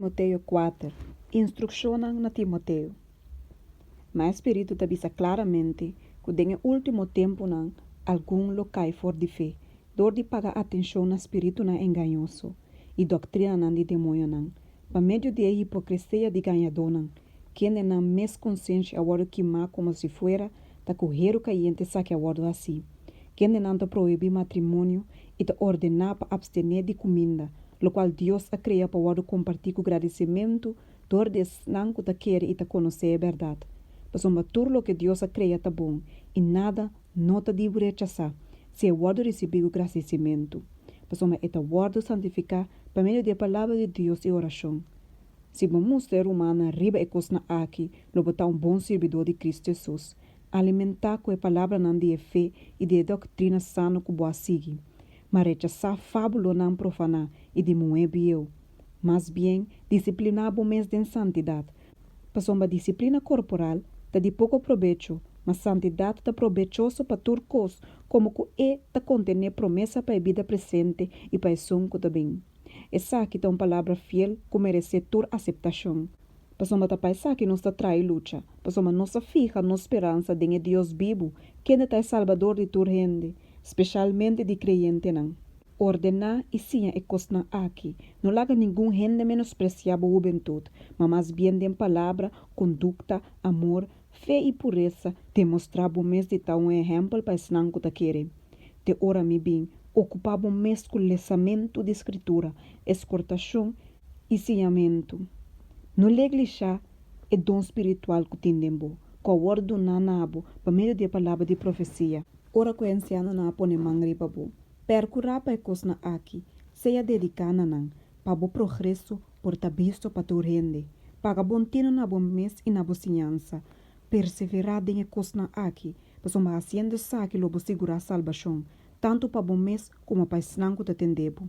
Timoteo 4. Instruccionan na Timoteo. Mas Espírito te avisa claramente que em último tempo não algum locai for de fé, dor de pagar atenção na espírito na enganoso e doutrina na de demônio não, para meio de hipocrisia de ganhador não, que não mes consciente a hora que má como se fuera, ta correr o caiente saque a hora assim, que não te proíbe matrimônio e te ordenar para abstener de comida, lo qual Deus a cria para o compartilhar com agradecimento, dor de não que te quer e te conhecer a verdade. Mas uma turlo que Deus a cria tá bom e nada não te deve rechazar, se é word receber o agradecimento. Mas uma eta word santificar para meio da palavra de Deus e oração. Se vamos ser humana riba e cosna aqui, lo botar bom servidor de Cristo Jesus, alimentar com a palavra não de fé e de doutrina sana que boa sigue. Mas rechazar fábulo não profanar e de moer mas bem disciplinar bom mês de santidade. Passou uma disciplina corporal, tá de pouco proveito, mas santidade tá proveitoso para turcos, como que tá contener promessa para a vida presente e para o sonho também. Essa aqui tá uma palavra fiel que merece tur aceitação. Passou uma tapaiça que nos trai luta, passou uma nossa fija, nossa esperança de Deus vivo, que ainda tá salvador de tur gente, especialmente de creyente não. Ordenar e sim é coisa aqui. Não laga nenhum gente menospreciar a juventude, mas mais bem de palavra, conduta, amor, fé e pureza, demonstrar bom mês de tal um exemplo para ensinar que quer. De ora me bem, ocupar bom mês com lesamento de escritura, exortação e ensinamento. Não neglijar é dom espiritual que tem dentro, com a ordem do nanabo, para meio de palavra de profecia. Ora que o anciano não põe mangri para bo. Percurar para coisa aqui, seja dedicada não, para o progresso por tá visto para tu rende, para bom tino na bom mês e na bocinhança, perseverar em coisa aqui, para uma hacienda saque lobo segurar salvação, tanto para bom mês como para ensinar que te tendebo.